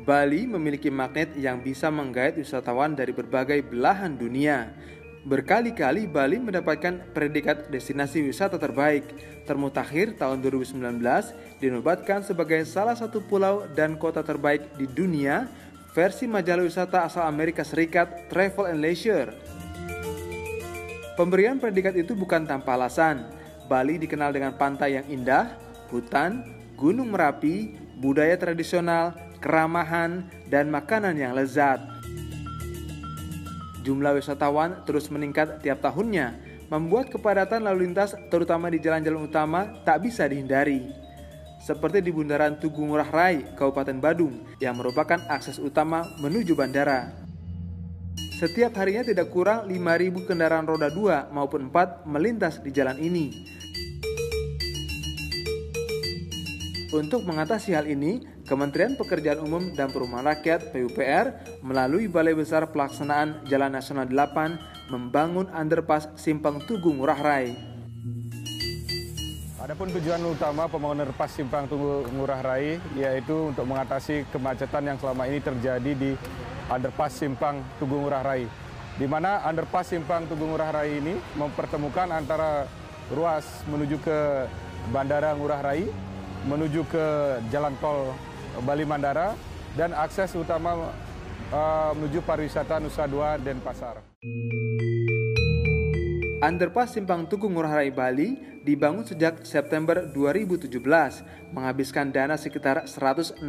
Bali memiliki magnet yang bisa menggait wisatawan dari berbagai belahan dunia. Berkali-kali Bali mendapatkan predikat destinasi wisata terbaik. Termutakhir tahun 2019 dinobatkan sebagai salah satu pulau dan kota terbaik di dunia versi majalah wisata asal Amerika Serikat Travel and Leisure. Pemberian predikat itu bukan tanpa alasan. Bali dikenal dengan pantai yang indah, hutan, gunung Merapi, budaya tradisional, keramahan, dan makanan yang lezat. Jumlah wisatawan terus meningkat tiap tahunnya, membuat kepadatan lalu lintas terutama di jalan-jalan utama tak bisa dihindari. Seperti di Bundaran Tugu Ngurah Rai, Kabupaten Badung, yang merupakan akses utama menuju bandara. Setiap harinya tidak kurang 5.000 kendaraan roda 2 maupun 4 melintas di jalan ini. Untuk mengatasi hal ini, Kementerian Pekerjaan Umum dan Perumahan Rakyat (PUPR) melalui Balai Besar Pelaksanaan Jalan Nasional 8 membangun underpass Simpang Tugu Ngurah Rai. Adapun tujuan utama pembangunan underpass Simpang Tugu Ngurah Rai yaitu untuk mengatasi kemacetan yang selama ini terjadi di underpass Simpang Tugu Ngurah Rai, di mana underpass Simpang Tugu Ngurah Rai ini mempertemukan antara ruas menuju ke Bandara Ngurah Rai, menuju ke Jalan Tol Bali Mandara, dan akses utama menuju pariwisata Nusa Dua Denpasar. Underpass Simpang Tugu Ngurah Rai Bali dibangun sejak September 2017, menghabiskan dana sekitar 168,3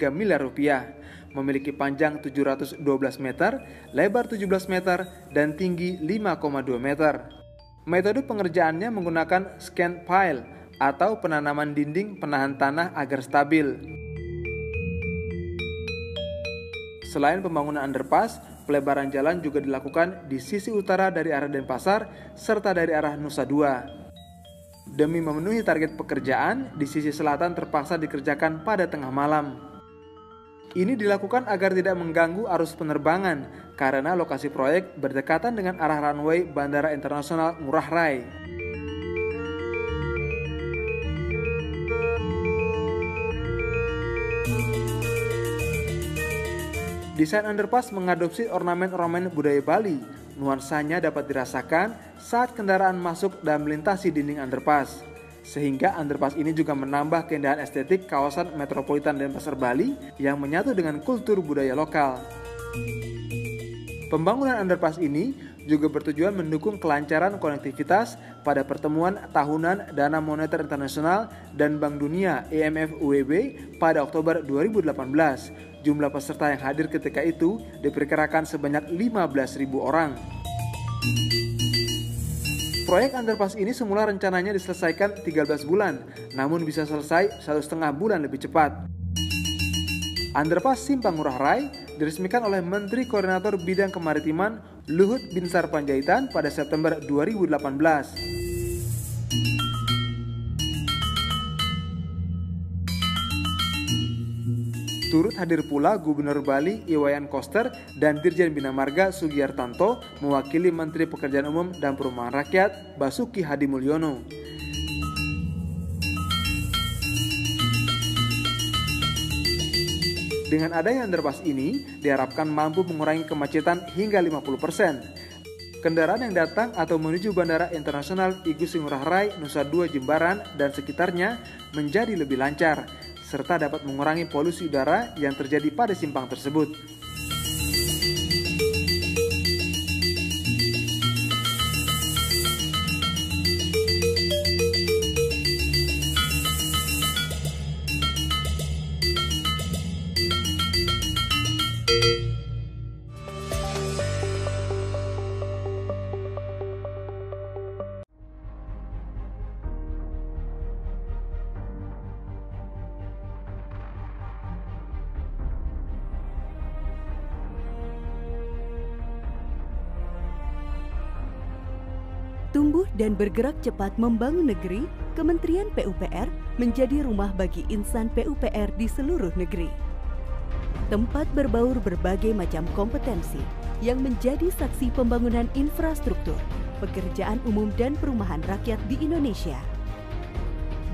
miliar rupiah, memiliki panjang 712 meter, lebar 17 meter, dan tinggi 5,2 meter. Metode pengerjaannya menggunakan scan pile atau penanaman dinding penahan tanah agar stabil. Selain pembangunan underpass, pelebaran jalan juga dilakukan di sisi utara dari arah Denpasar serta dari arah Nusa Dua. Demi memenuhi target pekerjaan, di sisi selatan terpaksa dikerjakan pada tengah malam. Ini dilakukan agar tidak mengganggu arus penerbangan karena lokasi proyek berdekatan dengan arah runway Bandara Internasional Ngurah Rai. Desain underpass mengadopsi ornamen-ornamen budaya Bali. Nuansanya dapat dirasakan saat kendaraan masuk dan melintasi dinding underpass. Sehingga underpass ini juga menambah keindahan estetik kawasan metropolitan Denpasar Bali yang menyatu dengan kultur budaya lokal. Pembangunan underpass ini juga bertujuan mendukung kelancaran konektivitas pada pertemuan tahunan Dana Moneter Internasional dan Bank Dunia IMF-UEB pada Oktober 2018. Jumlah peserta yang hadir ketika itu diperkirakan sebanyak 15.000 orang. Proyek underpass ini semula rencananya diselesaikan 13 bulan, namun bisa selesai 1,5 bulan lebih cepat. Underpass Simpang Ngurah Rai diresmikan oleh Menteri Koordinator Bidang Kemaritiman Luhut Binsar Panjaitan pada September 2018. Turut hadir pula Gubernur Bali Iwayan Koster dan Dirjen Bina Marga Sugiartanto mewakili Menteri Pekerjaan Umum dan Perumahan Rakyat Basuki Hadimulyono. Dengan adanya underpass ini, diharapkan mampu mengurangi kemacetan hingga 50%. Kendaraan yang datang atau menuju Bandara Internasional Igusti Ngurah Rai, Nusa Dua, Jimbaran, dan sekitarnya menjadi lebih lancar, serta dapat mengurangi polusi udara yang terjadi pada simpang tersebut. Tumbuh dan bergerak cepat membangun negeri, Kementerian PUPR menjadi rumah bagi insan PUPR di seluruh negeri. Tempat berbaur berbagai macam kompetensi yang menjadi saksi pembangunan infrastruktur, pekerjaan umum dan perumahan rakyat di Indonesia.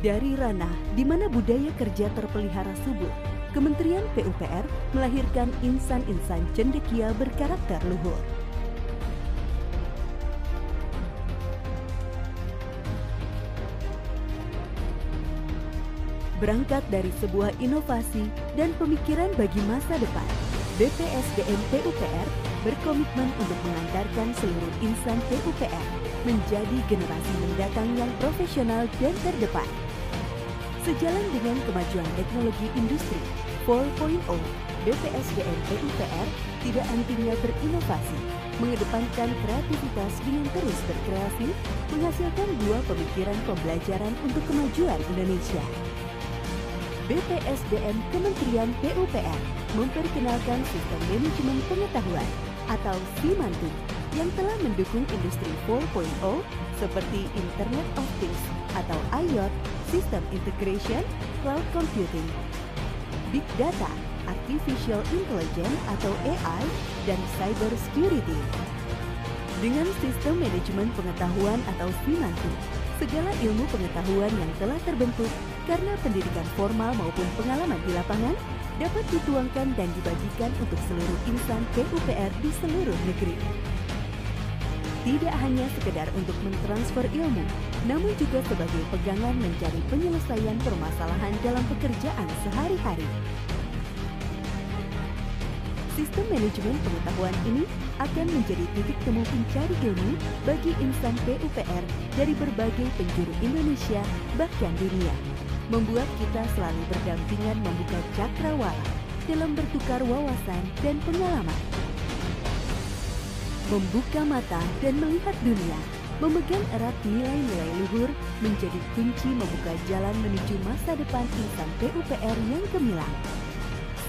Dari ranah di mana budaya kerja terpelihara subur, Kementerian PUPR melahirkan insan-insan cendekia berkarakter luhur. Berangkat dari sebuah inovasi dan pemikiran bagi masa depan, BPSDM PUPR berkomitmen untuk mengantarkan seluruh insan PUPR menjadi generasi mendatang yang profesional dan terdepan. Sejalan dengan kemajuan teknologi industri 4.0, BPSDM PUPR tidak hentinya berinovasi, mengedepankan kreativitas dengan terus berkreasi, menghasilkan dua pemikiran pembelajaran untuk kemajuan Indonesia. BPSDM Kementerian PUPR memperkenalkan sistem manajemen pengetahuan atau SIMANTU yang telah mendukung industri 4.0 seperti Internet of Things atau IoT, System Integration, Cloud Computing, Big Data, Artificial Intelligence atau AI, dan Cyber Security. Dengan sistem manajemen pengetahuan atau SIMANTU, segala ilmu pengetahuan yang telah terbentuk karena pendidikan formal maupun pengalaman di lapangan dapat dituangkan dan dibagikan untuk seluruh insan PUPR di seluruh negeri. Tidak hanya sekedar untuk mentransfer ilmu, namun juga sebagai pegangan mencari penyelesaian permasalahan dalam pekerjaan sehari-hari. Sistem manajemen pengetahuan ini akan menjadi titik temu pencari ilmu bagi insan PUPR dari berbagai penjuru Indonesia bahkan dunia, membuat kita selalu berdampingan membuka cakrawala dalam bertukar wawasan dan pengalaman. Membuka mata dan melihat dunia, memegang erat nilai-nilai luhur menjadi kunci membuka jalan menuju masa depan insan PUPR yang gemilang.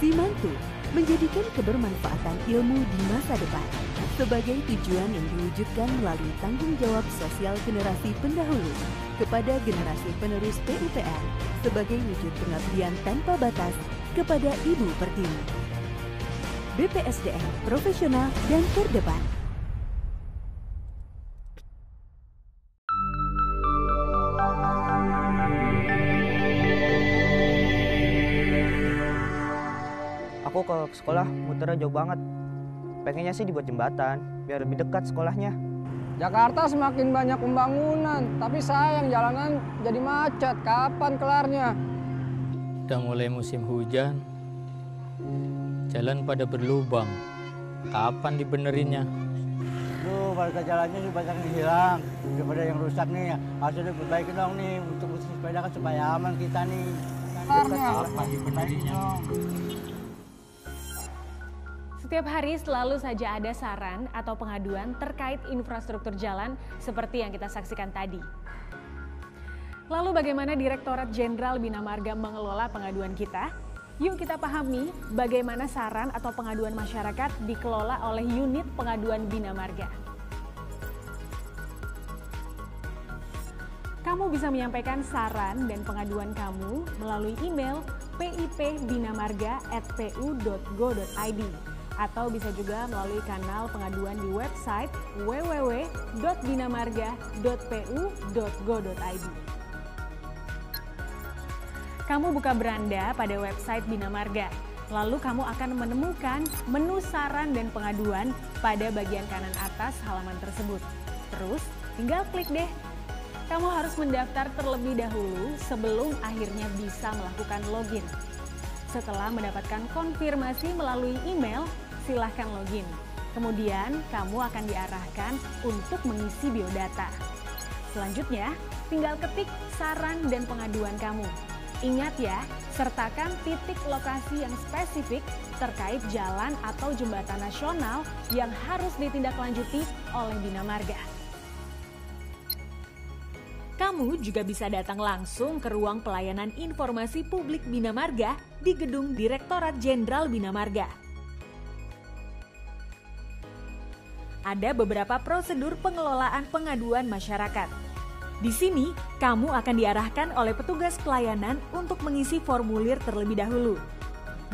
SIMANTU menjadikan kebermanfaatan ilmu di masa depan sebagai tujuan yang diwujudkan melalui tanggung jawab sosial generasi pendahulu kepada generasi penerus PUPR sebagai wujud pengabdian tanpa batas kepada Ibu Pertiwi. BPSDM profesional dan terdepan. Aku ke sekolah muternya jauh banget. Pengennya sih dibuat jembatan, biar lebih dekat sekolahnya. Jakarta semakin banyak pembangunan, tapi sayang jalanan jadi macet. Kapan kelarnya? Udah mulai musim hujan, jalan pada berlubang. Kapan dibenerinnya? Tuh, warga jalannya sudah banyak yang hilang. Daripada yang rusak nih, harusnya diperbaiki dong nih untuk sepeda kan supaya aman kita nih. Kapan dibenerinnya? Setiap hari selalu saja ada saran atau pengaduan terkait infrastruktur jalan seperti yang kita saksikan tadi. Lalu bagaimana Direktorat Jenderal Bina Marga mengelola pengaduan kita? Yuk kita pahami bagaimana saran atau pengaduan masyarakat dikelola oleh unit pengaduan Bina Marga. Kamu bisa menyampaikan saran dan pengaduan kamu melalui email pipbinamarga@pu.go.id. Atau bisa juga melalui kanal pengaduan di website www.binamarga.pu.go.id. Kamu buka beranda pada website Bina Marga, lalu kamu akan menemukan menu saran dan pengaduan pada bagian kanan atas halaman tersebut. Terus tinggal klik deh. Kamu harus mendaftar terlebih dahulu sebelum akhirnya bisa melakukan login. Setelah mendapatkan konfirmasi melalui email, silahkan login. Kemudian kamu akan diarahkan untuk mengisi biodata. Selanjutnya, tinggal ketik saran dan pengaduan kamu. Ingat ya, sertakan titik lokasi yang spesifik terkait jalan atau jembatan nasional yang harus ditindaklanjuti oleh Bina Marga. Kamu juga bisa datang langsung ke ruang pelayanan informasi publik Bina Marga di gedung Direktorat Jenderal Bina Marga. Ada beberapa prosedur pengelolaan pengaduan masyarakat. Di sini, kamu akan diarahkan oleh petugas pelayanan untuk mengisi formulir terlebih dahulu.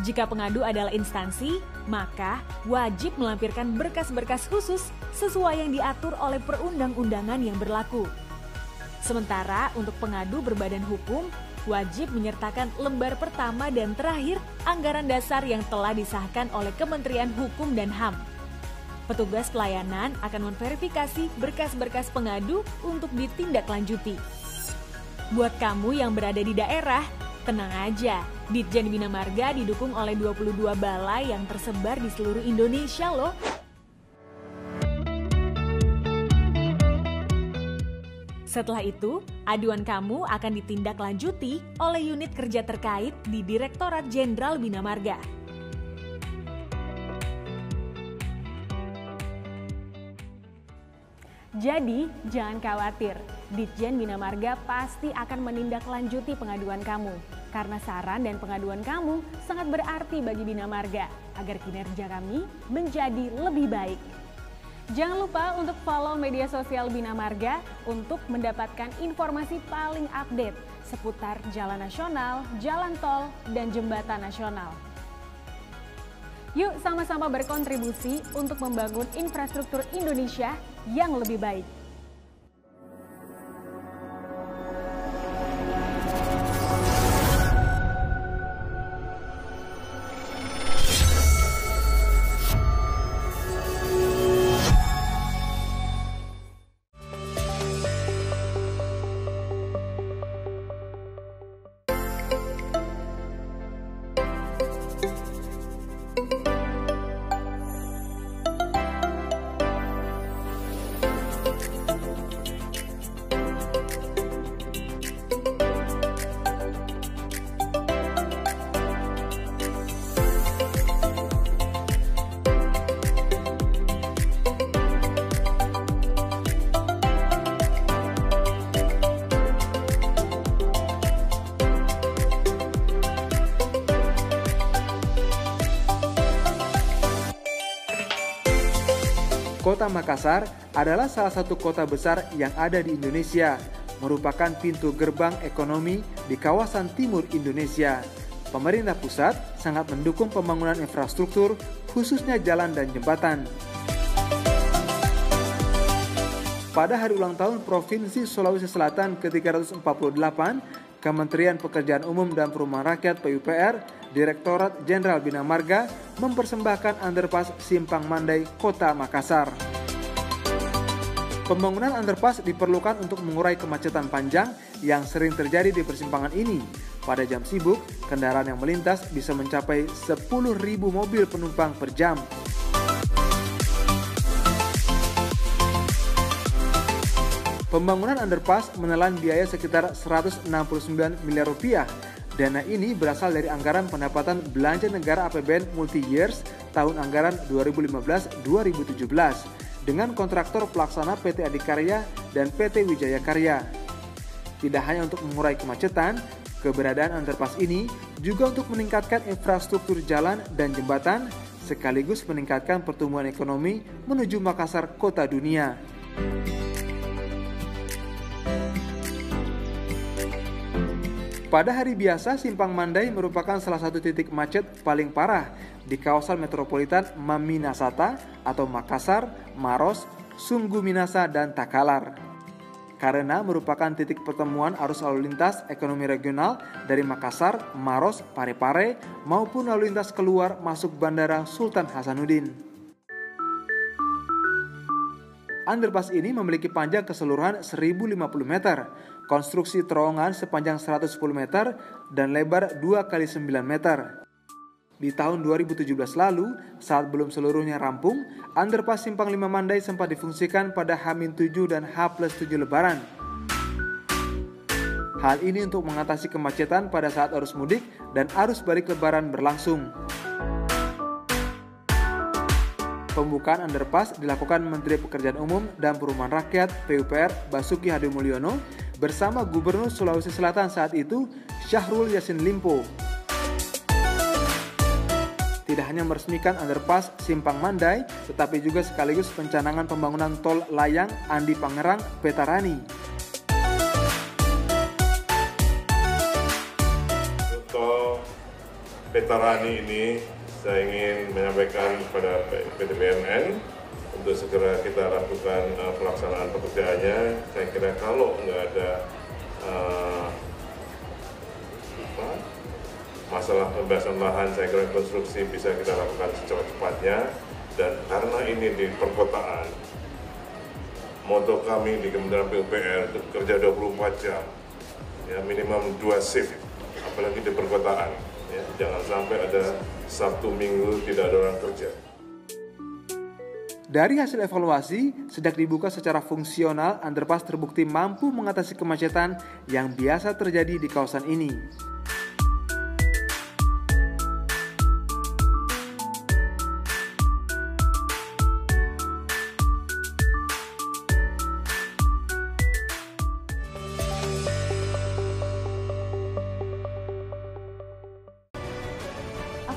Jika pengadu adalah instansi, maka wajib melampirkan berkas-berkas khusus sesuai yang diatur oleh perundang-undangan yang berlaku. Sementara untuk pengadu berbadan hukum, wajib menyertakan lembar pertama dan terakhir anggaran dasar yang telah disahkan oleh Kementerian Hukum dan HAM. Petugas pelayanan akan memverifikasi berkas-berkas pengadu untuk ditindaklanjuti. Buat kamu yang berada di daerah, tenang aja, Ditjen Bina Marga didukung oleh 22 balai yang tersebar di seluruh Indonesia loh. Setelah itu, aduan kamu akan ditindaklanjuti oleh unit kerja terkait di Direktorat Jenderal Bina Marga. Jadi, jangan khawatir, Ditjen Bina Marga pasti akan menindaklanjuti pengaduan kamu. Karena saran dan pengaduan kamu sangat berarti bagi Bina Marga, agar kinerja kami menjadi lebih baik. Jangan lupa untuk follow media sosial Bina Marga untuk mendapatkan informasi paling update seputar jalan nasional, jalan tol, dan jembatan nasional. Yuk sama-sama berkontribusi untuk membangun infrastruktur Indonesia yang lebih baik. Kota Makassar adalah salah satu kota besar yang ada di Indonesia, merupakan pintu gerbang ekonomi di kawasan timur Indonesia. Pemerintah pusat sangat mendukung pembangunan infrastruktur, khususnya jalan dan jembatan. Pada hari ulang tahun Provinsi Sulawesi Selatan ke-348, Kementerian Pekerjaan Umum dan Perumahan Rakyat PUPR, Direktorat Jenderal Bina Marga mempersembahkan underpass Simpang Mandai, Kota Makassar. Pembangunan underpass diperlukan untuk mengurai kemacetan panjang yang sering terjadi di persimpangan ini. Pada jam sibuk, kendaraan yang melintas bisa mencapai 10.000 mobil penumpang per jam. Pembangunan underpass menelan biaya sekitar 169 miliar rupiah. Dana ini berasal dari anggaran pendapatan belanja negara APBN multi-years tahun anggaran 2015-2017 dengan kontraktor pelaksana PT Adikarya dan PT Wijaya Karya. Tidak hanya untuk mengurai kemacetan, keberadaan underpass ini juga untuk meningkatkan infrastruktur jalan dan jembatan sekaligus meningkatkan pertumbuhan ekonomi menuju Makassar, kota dunia. Pada hari biasa, Simpang Mandai merupakan salah satu titik macet paling parah di kawasan metropolitan Maminasata atau Makassar, Maros, Sungguh Minasa, dan Takalar. Karena merupakan titik pertemuan arus lalu lintas ekonomi regional dari Makassar, Maros, Parepare, maupun lalu lintas keluar masuk Bandara Sultan Hasanuddin. Underpass ini memiliki panjang keseluruhan 1.050 meter, konstruksi terowongan sepanjang 110 meter, dan lebar 2 x 9 meter. Di tahun 2017 lalu, saat belum seluruhnya rampung, underpass Simpang 5 Mandai sempat difungsikan pada H-7 dan H+7 Lebaran. Hal ini untuk mengatasi kemacetan pada saat arus mudik dan arus balik Lebaran berlangsung. Pembukaan underpass dilakukan Menteri Pekerjaan Umum dan Perumahan Rakyat PUPR Basuki Hadimulyono bersama Gubernur Sulawesi Selatan saat itu Syahrul Yassin Limpo. Tidak hanya meresmikan underpass Simpang Mandai, tetapi juga sekaligus pencanangan pembangunan tol layang Andi Pangerang Petarani. Tol Petarani ini saya ingin menyampaikan kepada PT BNN untuk segera kita lakukan pelaksanaan pekerjaannya. Saya kira kalau nggak ada masalah pembebasan lahan, saya kira konstruksi bisa kita lakukan secepat-cepatnya. Dan karena ini di perkotaan, moto kami di Kementerian PUPR itu kerja 24 jam, ya minimum 2 shift, apalagi di perkotaan. Ya, jangan sampai ada Sabtu Minggu tidak ada orang kerja. Dari hasil evaluasi, sejak dibuka secara fungsional, underpass terbukti mampu mengatasi kemacetan yang biasa terjadi di kawasan ini.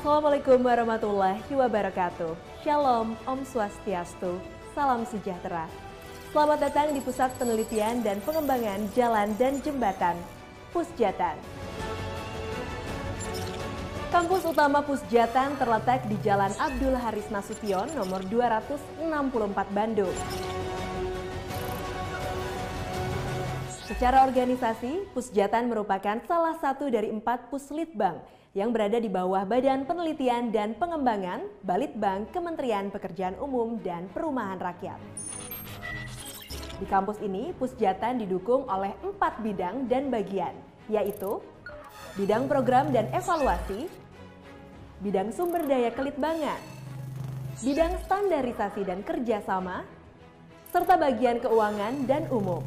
Assalamualaikum warahmatullahi wabarakatuh. Shalom, Om Swastiastu, salam sejahtera. Selamat datang di Pusat Penelitian dan Pengembangan Jalan dan Jembatan, Pusjatan. Kampus utama Pusjatan terletak di Jalan Abdul Haris Nasution, nomor 264 Bandung. Secara organisasi, Pusjatan merupakan salah satu dari 4 puslitbang yang berada di bawah Badan Penelitian dan Pengembangan Balitbang Kementerian Pekerjaan Umum dan Perumahan Rakyat. Di kampus ini, Pusjatan didukung oleh 4 bidang dan bagian, yaitu bidang program dan evaluasi, bidang sumber daya kelitbangan, bidang standarisasi dan kerjasama, serta bagian keuangan dan umum.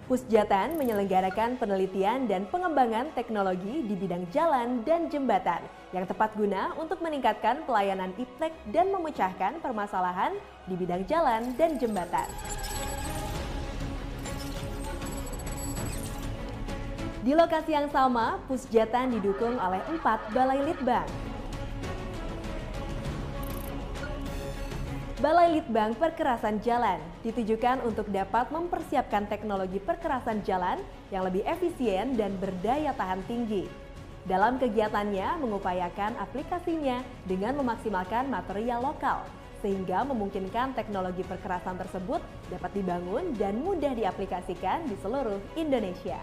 Pusjatan menyelenggarakan penelitian dan pengembangan teknologi di bidang jalan dan jembatan yang tepat guna untuk meningkatkan pelayanan iptek dan memecahkan permasalahan di bidang jalan dan jembatan. Di lokasi yang sama, Pusjatan didukung oleh 4 balai litbang. Balai Litbang Perkerasan Jalan ditujukan untuk dapat mempersiapkan teknologi perkerasan jalan yang lebih efisien dan berdaya tahan tinggi. Dalam kegiatannya mengupayakan aplikasinya dengan memaksimalkan material lokal, sehingga memungkinkan teknologi perkerasan tersebut dapat dibangun dan mudah diaplikasikan di seluruh Indonesia.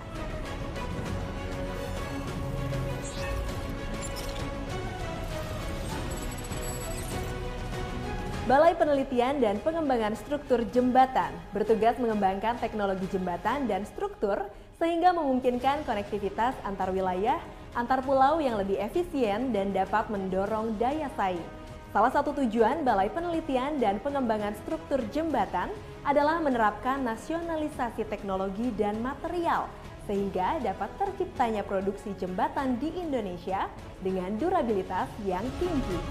Balai Penelitian dan Pengembangan Struktur Jembatan bertugas mengembangkan teknologi jembatan dan struktur sehingga memungkinkan konektivitas antar wilayah, antar pulau yang lebih efisien dan dapat mendorong daya saing. Salah satu tujuan Balai Penelitian dan Pengembangan Struktur Jembatan adalah menerapkan nasionalisasi teknologi dan material sehingga dapat terciptanya produksi jembatan di Indonesia dengan durabilitas yang tinggi.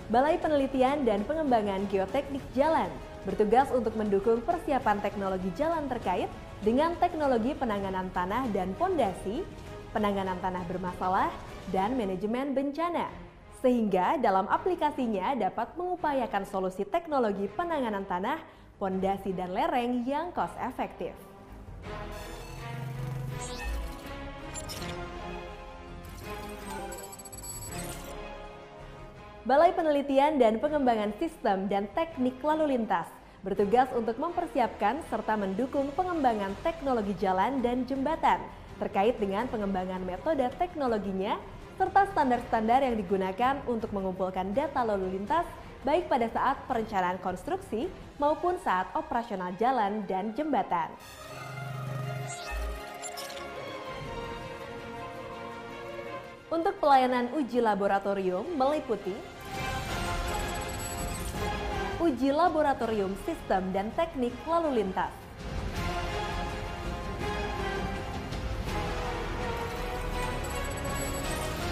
Balai Penelitian dan Pengembangan Geoteknik Jalan bertugas untuk mendukung persiapan teknologi jalan terkait dengan teknologi penanganan tanah dan pondasi, penanganan tanah bermasalah, dan manajemen bencana, sehingga dalam aplikasinya dapat mengupayakan solusi teknologi penanganan tanah, pondasi, dan lereng yang cost efektif. Balai Penelitian dan Pengembangan Sistem dan Teknik Lalu Lintas bertugas untuk mempersiapkan serta mendukung pengembangan teknologi jalan dan jembatan terkait dengan pengembangan metode teknologinya serta standar-standar yang digunakan untuk mengumpulkan data lalu lintas baik pada saat perencanaan konstruksi maupun saat operasional jalan dan jembatan. Untuk pelayanan uji laboratorium meliputi uji laboratorium sistem dan teknik lalu lintas,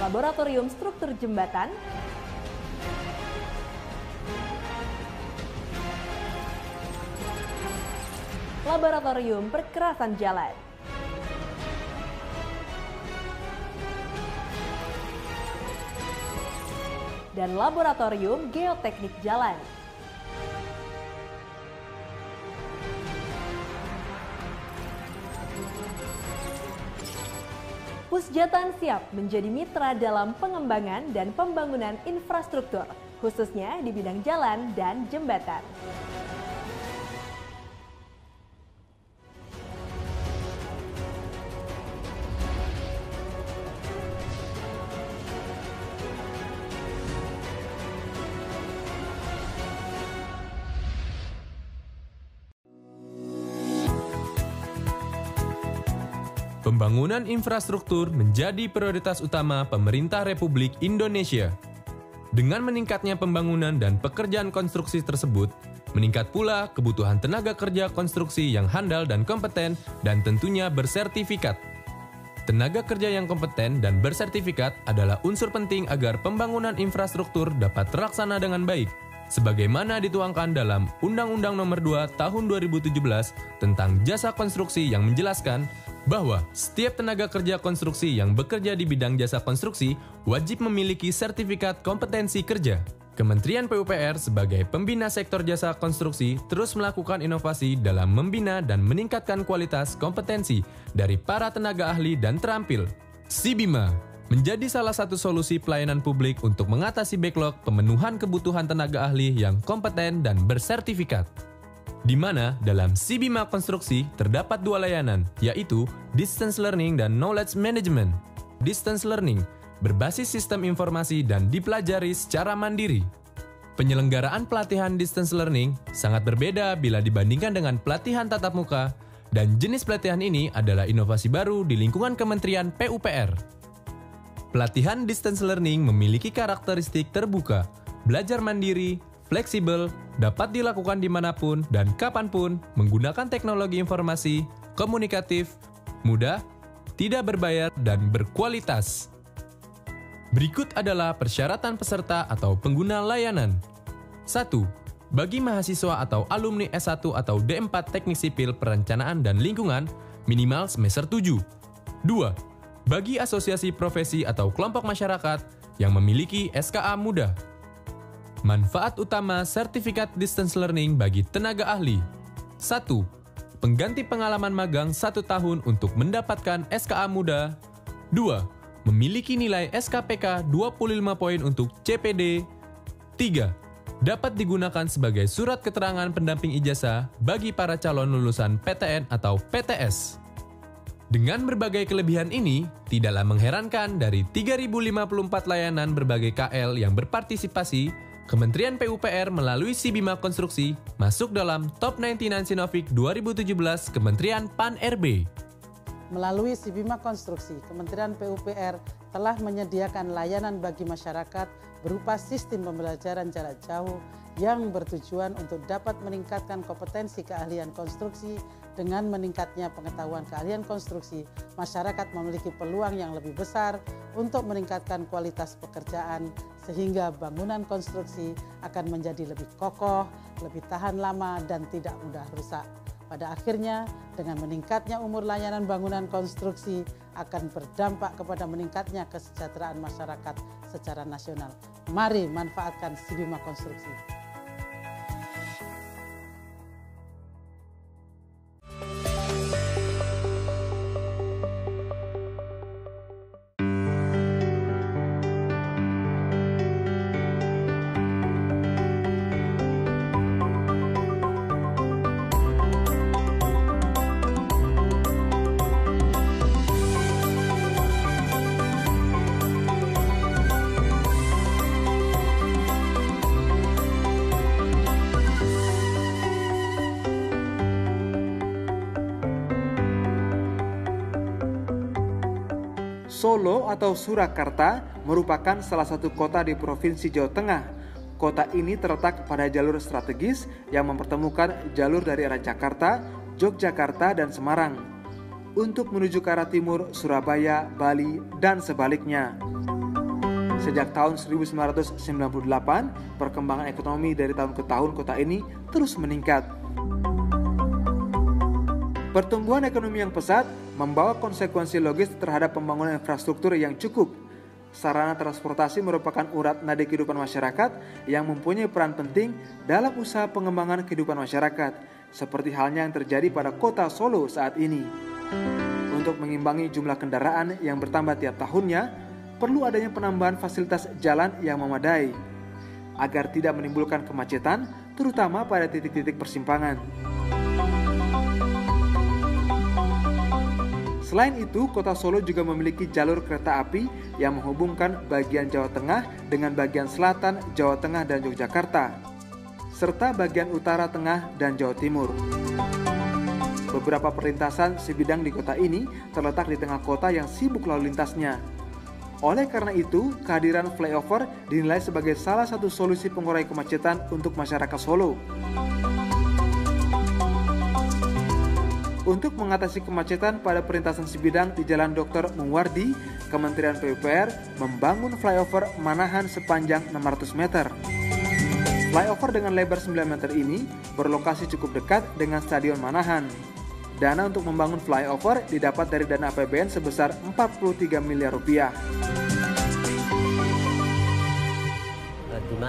laboratorium struktur jembatan, laboratorium perkerasan jalan, dan laboratorium geoteknik jalan. Pusjatan siap menjadi mitra dalam pengembangan dan pembangunan infrastruktur, khususnya di bidang jalan dan jembatan. Pembangunan infrastruktur menjadi prioritas utama pemerintah Republik Indonesia. Dengan meningkatnya pembangunan dan pekerjaan konstruksi tersebut, meningkat pula kebutuhan tenaga kerja konstruksi yang handal dan kompeten dan tentunya bersertifikat. Tenaga kerja yang kompeten dan bersertifikat adalah unsur penting agar pembangunan infrastruktur dapat terlaksana dengan baik, sebagaimana dituangkan dalam Undang-Undang Nomor 2 Tahun 2017 tentang Jasa Konstruksi yang menjelaskan bahwa setiap tenaga kerja konstruksi yang bekerja di bidang jasa konstruksi wajib memiliki sertifikat kompetensi kerja. Kementerian PUPR sebagai pembina sektor jasa konstruksi terus melakukan inovasi dalam membina dan meningkatkan kualitas kompetensi dari para tenaga ahli dan terampil. SIBIMA menjadi salah satu solusi pelayanan publik untuk mengatasi backlog pemenuhan kebutuhan tenaga ahli yang kompeten dan bersertifikat. Di mana dalam SIBIMA Konstruksi terdapat dua layanan, yaitu Distance Learning dan Knowledge Management. Distance Learning berbasis sistem informasi dan dipelajari secara mandiri. Penyelenggaraan pelatihan Distance Learning sangat berbeda bila dibandingkan dengan pelatihan tatap muka, dan jenis pelatihan ini adalah inovasi baru di lingkungan Kementerian PUPR. Pelatihan Distance Learning memiliki karakteristik terbuka, belajar mandiri, fleksibel, dapat dilakukan dimanapun dan kapanpun, menggunakan teknologi informasi, komunikatif, mudah, tidak berbayar, dan berkualitas. Berikut adalah persyaratan peserta atau pengguna layanan. 1. Bagi mahasiswa atau alumni S1 atau D4 Teknik Sipil Perencanaan dan Lingkungan, minimal semester 7. 2. Bagi asosiasi profesi atau kelompok masyarakat yang memiliki SKA muda. Manfaat utama sertifikat distance learning bagi tenaga ahli. 1. Pengganti pengalaman magang 1 tahun untuk mendapatkan SKA muda. 2. Memiliki nilai SKPK 25 poin untuk CPD. 3. Dapat digunakan sebagai surat keterangan pendamping ijazah bagi para calon lulusan PTN atau PTS. Dengan berbagai kelebihan ini, tidaklah mengherankan dari 3.054 layanan berbagai KL yang berpartisipasi, Kementerian PUPR melalui SIBIMA Konstruksi masuk dalam Top 99 Sinovik 2017 Kementerian PAN-RB. Melalui SIBIMA Konstruksi, Kementerian PUPR telah menyediakan layanan bagi masyarakat berupa sistem pembelajaran jarak jauh yang bertujuan untuk dapat meningkatkan kompetensi keahlian konstruksi. Dengan meningkatnya pengetahuan keahlian konstruksi, masyarakat memiliki peluang yang lebih besar untuk meningkatkan kualitas pekerjaan, sehingga bangunan konstruksi akan menjadi lebih kokoh, lebih tahan lama, dan tidak mudah rusak. Pada akhirnya, dengan meningkatnya umur layanan bangunan konstruksi akan berdampak kepada meningkatnya kesejahteraan masyarakat secara nasional. Mari manfaatkan SIBIMA Konstruksi. Solo atau Surakarta merupakan salah satu kota di Provinsi Jawa Tengah. Kota ini terletak pada jalur strategis yang mempertemukan jalur dari arah Jakarta, Yogyakarta, dan Semarang untuk menuju ke arah timur Surabaya, Bali, dan sebaliknya. Sejak tahun 1998, perkembangan ekonomi dari tahun ke tahun kota ini terus meningkat. Pertumbuhan ekonomi yang pesat membawa konsekuensi logis terhadap pembangunan infrastruktur yang cukup. Sarana transportasi merupakan urat nadi kehidupan masyarakat yang mempunyai peran penting dalam usaha pengembangan kehidupan masyarakat, seperti halnya yang terjadi pada kota Solo saat ini. Untuk Untuk mengimbangi jumlah kendaraan yang bertambah tiap tahunnya, perlu adanya penambahan fasilitas jalan yang memadai agar tidak menimbulkan kemacetan, terutama pada titik-titik persimpangan. Selain itu, Kota Solo juga memiliki jalur kereta api yang menghubungkan bagian Jawa Tengah dengan bagian selatan Jawa Tengah dan Yogyakarta, serta bagian utara tengah dan Jawa Timur. Beberapa perlintasan sebidang di kota ini terletak di tengah kota yang sibuk lalu lintasnya. Oleh karena itu, kehadiran flyover dinilai sebagai salah satu solusi pengurai kemacetan untuk masyarakat Solo. Untuk mengatasi kemacetan pada perlintasan sebidang di Jalan Dr. Muwardi, Kementerian PUPR membangun flyover Manahan sepanjang 600 meter. Flyover dengan lebar 9 meter ini berlokasi cukup dekat dengan Stadion Manahan. Dana untuk membangun flyover didapat dari dana APBN sebesar 43 miliar rupiah.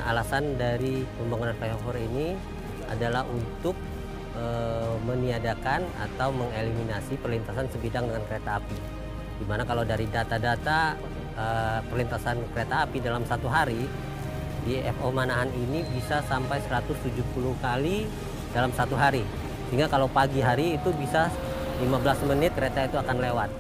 Alasan dari pembangunan flyover ini adalah untuk meniadakan atau mengeliminasi perlintasan sebidang dengan kereta api. Dimana kalau dari data-data perlintasan kereta api dalam satu hari, di FO Manahan ini bisa sampai 170 kali dalam satu hari. Sehingga kalau pagi hari itu bisa 15 menit kereta itu akan lewat.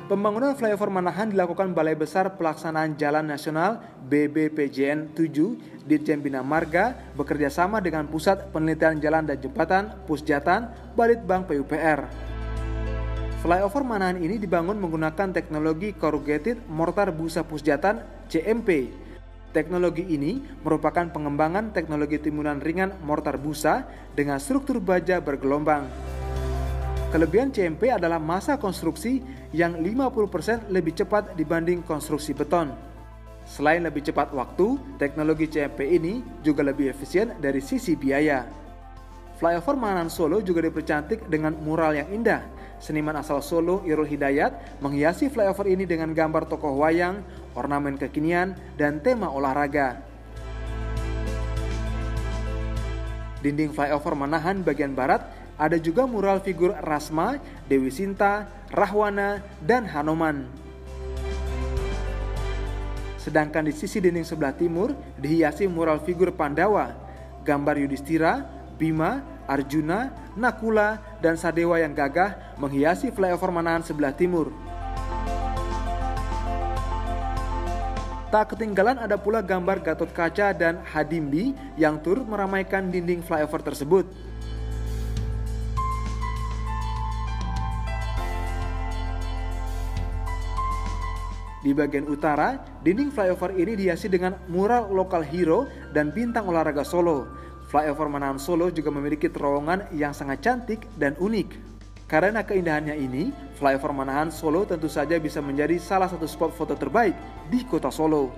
Pembangunan flyover Manahan dilakukan Balai Besar Pelaksanaan Jalan Nasional BBPJN 7 Ditjen Bina Marga bekerja sama dengan Pusat Penelitian Jalan dan Jembatan Pusjatan Balitbang PUPR. Flyover Manahan ini dibangun menggunakan teknologi Corrugated Mortar Busa Pusjatan CMP. Teknologi ini merupakan pengembangan teknologi timunan ringan mortar busa dengan struktur baja bergelombang. Kelebihan CMP adalah masa konstruksi yang 50% lebih cepat dibanding konstruksi beton. Selain lebih cepat waktu, teknologi CMP ini juga lebih efisien dari sisi biaya. Flyover Manahan Solo juga dipercantik dengan mural yang indah. Seniman asal Solo, Irul Hidayat, menghiasi flyover ini dengan gambar tokoh wayang, ornamen kekinian, dan tema olahraga. Dinding flyover Manahan bagian barat ada juga mural figur Rasma, Dewi Sinta, Rahwana, dan Hanoman. Sedangkan di sisi dinding sebelah timur dihiasi mural figur Pandawa, gambar Yudhistira, Bima, Arjuna, Nakula, dan Sadewa yang gagah menghiasi flyover Manahan sebelah timur. Tak ketinggalan ada pula gambar Gatot Kaca dan Hadimbi yang turut meramaikan dinding flyover tersebut. Di bagian utara, dinding flyover ini dihiasi dengan mural lokal hero dan bintang olahraga Solo. Flyover Manahan Solo juga memiliki terowongan yang sangat cantik dan unik. Karena keindahannya ini, flyover Manahan Solo tentu saja bisa menjadi salah satu spot foto terbaik di kota Solo.